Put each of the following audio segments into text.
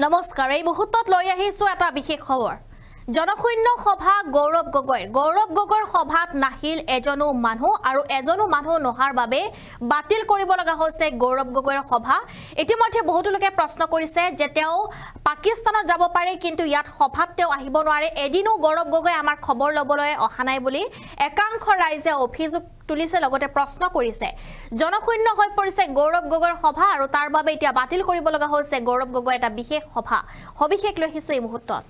নমস্কাৰ এই মুহূৰ্তত লৈ আহিছো এটা বিশেষ খবৰ জনশূন্য সভা গৌৰৱ গগৈৰ সভাত নাহিল এজনো মানুহ আৰু এজনো মানুহ নহাৰ বাবে বাতিল কৰিব লগা হৈছে গৌৰৱ গগৈৰ সভা ইতিমধ্যে বহুত লোকে প্ৰশ্ন কৰিছে যে তেওঁ পাকিস্তানত যাব পাৰে কিন্তু ইয়াত সভাত তেওঁ আহিব নোৱাৰে এদিনো গৌৰৱ গগৈ আমাৰ খবৰ লবলৈ অহা নাই বুলি একাংশ ৰাইজে অভিযোগ তুলিছে লগতে প্ৰশ্ন কৰিছে জনশূন্য হৈ পৰিছে গৌৰৱ গগৈৰ সভা আৰু তাৰ বাবে এতিয়া বাতিল কৰিব লগা হৈছে গৌৰৱ গগৈৰ এটা বিশেষ সভা সবিশেষ লৈ আহিছো এই মুহূৰ্তত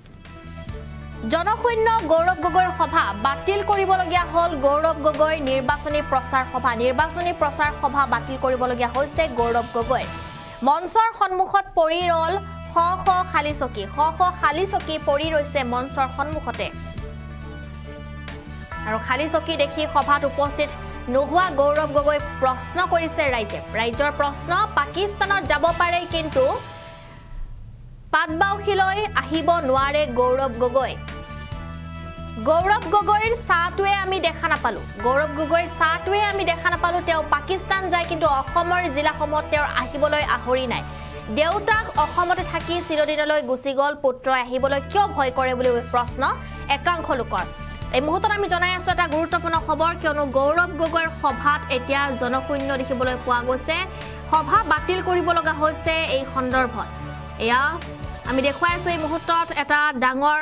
জনশূন্য গৌৰৱ গগৈৰ সভা বাতিল কৰিবলগীয়া হল গৌৰৱ গগৈৰ নিৰ্বাচনী প্ৰচাৰ সভা বাতিল কৰিবলগীয়া হৈছে গৌৰৱ গগৈ মঞ্চৰ সন্মুখত পৰি ৰল শ খালি চকী পৰি ৰৈছে মঞ্চৰ সন্মুখতে আৰু খালি চকী দেখি সভাত উপস্থিত নোহোৱা গৌৰৱ গগৈ প্ৰশ্ন কৰিছে ৰাইজৰ প্ৰশ্ন পাকিস্তানত যাব পাৰে কিন্তু পাটবাউখিলৈ আহিব নোৱাৰে গৌৰৱ গগৈৰ সাটোৱে আমি দেখা নাপালো তেওঁ পাকিস্তান যায় কিন্তু অসমৰ জিলাসমূহত তেওঁৰ আহিবলৈ আহৰি নাই দেউতাক অসমতে থাকি চিৰদিনলৈ গুচি গল পুত্ৰই আহিবলৈ কিয় ভয় কৰে বুলি প্ৰশ্ন একাংশ লোকৰ এই মুহূৰ্তত আমি জনাই আছো এটা গুৰুত্বপূৰ্ণ খবৰ কিয়নো গৌৰৱ গগৈৰ সভাত এতিয়া জনশূন্য দেখিবলৈ পোৱা গৈছে সভা বাতিল কৰিব লগা হৈছে এই সন্দৰ্ভত এয়া আমি দেখুৱাই আছো এই মুহূৰ্তত এটা ডাঙৰ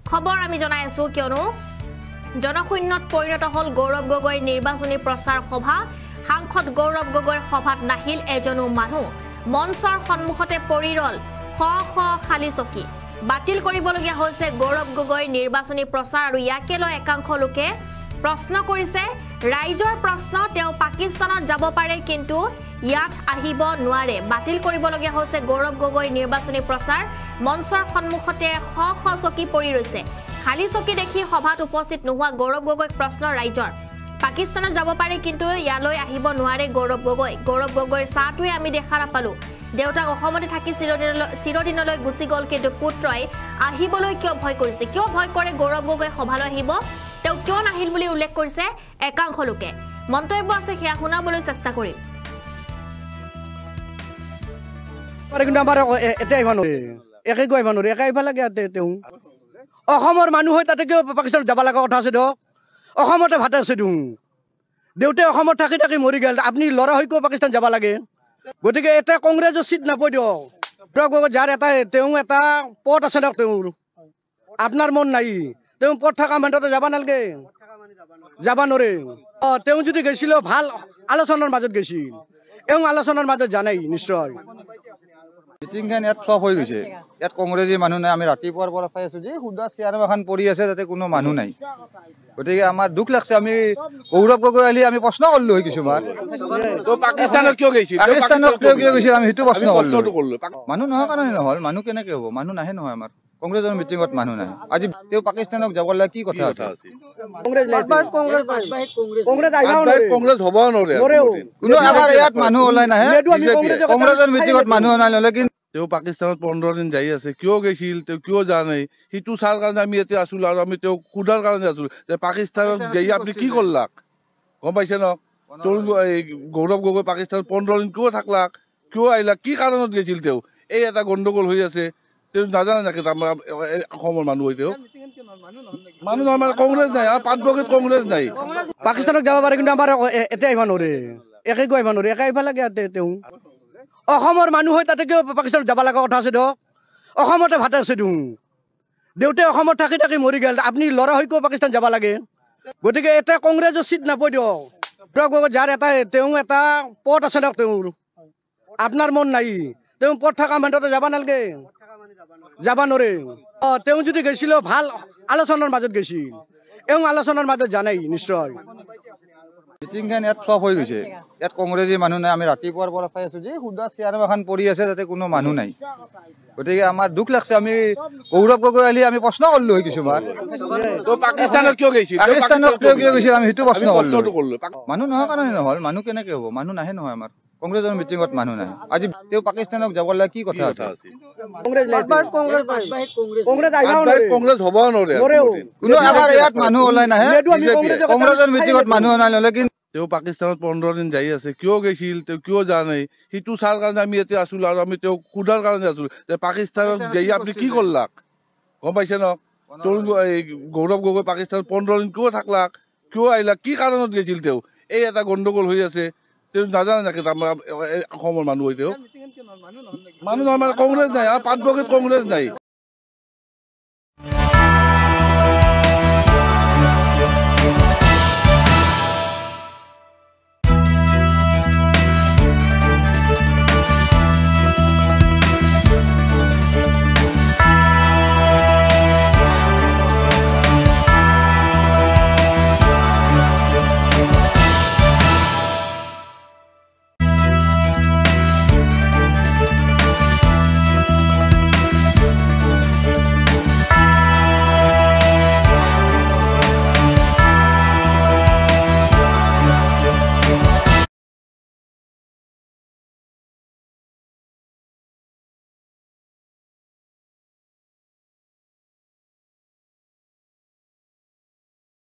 খবৰ আমি জনাই আছো কিয়নো জনশূন্যত পৰিণত হল গৌৰৱ গগৈৰ নিৰ্বাচনী প্ৰচাৰ সভা সাংসদ গৌৰৱ গগৈৰ সভাত নাহিল এজনো মানুহ মঞ্চৰ সন্মুখতে পৰি ৰল শ খালি চকী বাতিল কৰিবলগীয়া হৈছে গৌৰৱ গগৈৰ নিৰ্বাচনী প্ৰচাৰ আৰু ইয়াকে লৈ একাংশ লোকে প্ৰশ্ন কৰিছে ৰাইজৰ প্ৰশ্ন তেওঁ পাকিস্তানত যাব পাৰে কিন্তু ইয়াত আহিব নোৱাৰে বাতিল কৰিবলগীয়া হৈছে গৌৰৱ গগৈৰ নিৰ্বাচনী প্ৰচাৰ মঞ্চৰ সন্মুখতে শ চকী পৰি ৰৈছে খালি চকী দেখি সভাত উপস্থিত নোহোৱা গৌৰৱ গগৈক প্ৰশ্ন ৰাইজৰ পাকিস্তানত যাব পাৰে কিন্তু ইয়ালৈ আহিব নোৱাৰে গৌৰৱ গগৈৰ সাটোৱে আমি দেখা নাপালো দেউতাক অসমতে থাকি চিৰদিনলৈ গুচি গল কিন্তু পুত্ৰই আহিবলৈ কিয় ভয় কৰে গৌৰৱ গগৈ সভালৈ আহিব তেওঁ কিয় নাহিল বুলি উল্লেখ কৰিছে একাংশ লোকে মন্তব্য আছে সেয়া শুনাবলৈ চেষ্টা কৰিম অসমৰ মানুহ হৈ তাতে কিয় পাকিস্তানত যাব লগা কথা আছে দিয়ক অসমতে ভাত আছে দিওঁ দেউতাই অসমত থাকি থাকি মৰি গেল আপুনি ল'ৰা হৈ কিয় পাকিস্তান যাব লাগে গতিকে এটা কংগ্ৰেছৰ চিট নাপায় দিয়ক যাৰ এটা পদ আছে দিয়ক তেওঁৰ আপোনাৰ মন নাই তেওঁ পদ থকা মানুহতে যাব নালাগে যাব নোৱাৰে তেওঁ যদি গৈছিল ভাল আলোচনাৰ মাজত গৈছিল এওঁ আলোচনাৰ মাজত জানাই নিশ্চয় মিটিংখন ইয়াত ফ্লপ হৈ গৈছে ইয়াত কংগ্ৰেছী মানুহ নাই আমি ৰাতিপুৱাৰ পৰা চাই আছো যে সুদা চেয়াৰ এখন পৰি আছে তাতে কোনো মানুহ নাই গতিকে আমাৰ দুখ লাগছে আমি গৌৰৱ গগৈ আলি আমি প্ৰশ্ন কৰিলো কিছুমান পাকিস্তানত কিয় গৈছিল আমি সেইটো প্ৰশ্ন কৰিলো মানুহ নহয় কাৰণে নহল মানুহ কেনেকে হ'ব মানুহ নাহে নহয় আমাৰ কংগ্ৰেছৰ মিটিঙত মানুহ নাই আজি তেওঁ পাকিস্তানত যাব লাগে কি কথা আছে কংগ্ৰেছ হ'ব নোৱাৰে কোনো আমাৰ ইয়াত মানুহ ওলাই নাহে কংগ্ৰেছৰ মিটিঙত মানুহ নাই নহলে কিন্তু তেওঁ পাকিস্তানত 15 দিন যাই আছে কিয় গৈছিল তেওঁ কিয় যোৱা নাই সিটো চাৰ কাৰণে আমি ইয়াতে আছিলো আৰু আমি তেওঁ সোধাৰ কাৰণে আছিলো যে পাকিস্তানত যাই আপুনি কি কৰলাক গম পাইছে ন গৌৰৱ গগৈ পাকিস্তানত 15 দিন কিয় থাকলাক কিয় আহিলাক কি কাৰণত গৈছিল তেওঁ এই এটা গণ্ডগোল হৈ আছে তেওঁ নাজানে নেকি অসমৰ মানুহ হৈ তেওঁ মানুহ নহয় কংগ্ৰেছ নাই পাটবগীত কংগ্ৰেছ নাই পাকিস্তানত যাব পাৰে কিন্তু আমাৰ এতিয়া আহিব নোৱাৰে একে গৈ আহিব নোৱাৰে একে আহিব লাগে তেওঁ অসমৰ মানুহ হৈ তাতে কিয় পাকিস্তানত যাব লগা কথা আছে দিয়ক অসমতে ভাত আছে দিওঁ দেউতাই অসমত থাকি থাকি মৰি গেল আপুনি ল'ৰা হৈ কিয় পাকিস্তান যাব লাগে গতিকে এটা কংগ্ৰেছৰ চিট নাপায় দিয়ক যাৰ এটা পদ আছে দিয়ক তেওঁৰ আপোনাৰ মন নাই তেওঁ পদ থকা মানুহতে যাব নালাগে যাব নোৱাৰে তেওঁ যদি গৈছিল ভাল আলোচনাৰ মাজত গৈছিল এওঁ আলোচনাৰ মাজত জানাই নিশ্চয় মিটিংখন ইয়াত ফ্লপ হৈ গৈছে ইয়াত কংগ্ৰেছী মানুহ নাই আমি ৰাতিপুৱাৰ পৰা চাই আছো যে সুদা চেয়াৰ এখন পৰি আছে তাতে কোনো মানুহ নাই গতিকে আমাৰ দুখ লাগছে আমি গৌৰৱ গগৈ আলি আমি প্ৰশ্ন কৰিলো কিছুমান পাকিস্তানত কিয় গৈছিল আমি সেইটো প্ৰশ্ন কৰিলো মানুহ নহয় কাৰণে নহল মানুহ কেনেকে হ'ব মানুহ নাহে নহয় আমাৰ কংগ্ৰেছৰ মিটিঙত মানুহ নাই আজি তেওঁ পাকিস্তানত যাব লাগে কি কথা আছে কংগ্ৰেছ হ'ব নোৱাৰে কোনো আমাৰ ইয়াত মানুহ ওলাই নাহে কংগ্ৰেছৰ মিটিঙত মানুহ নাই নহলে তেওঁ পাকিস্তানত 15 দিন যাই আছে কিয় গৈছিল তেওঁ কিয় যোৱা নাই সিটো চাৰ কাৰণে আমি ইয়াতে আছিলো আৰু আমি তেওঁক সোধাৰ কাৰণে আছিলো যে পাকিস্তানত যাই আপুনি কি কৰলাক গম পাইছে ন তৰুণ গৌৰৱ গগৈ পাকিস্তানত 15 দিন কিয় থাকলাক কিয় আহিলাক কি কাৰণত গৈছিল তেওঁ এই এটা গণ্ডগোল হৈ আছে তেওঁ নাজানে নেকি অসমৰ মানুহ হৈ তেওঁ মানুহ নহয় মানে কংগ্ৰেছ নাই আৰু পাটবগীত কংগ্ৰেছ নাই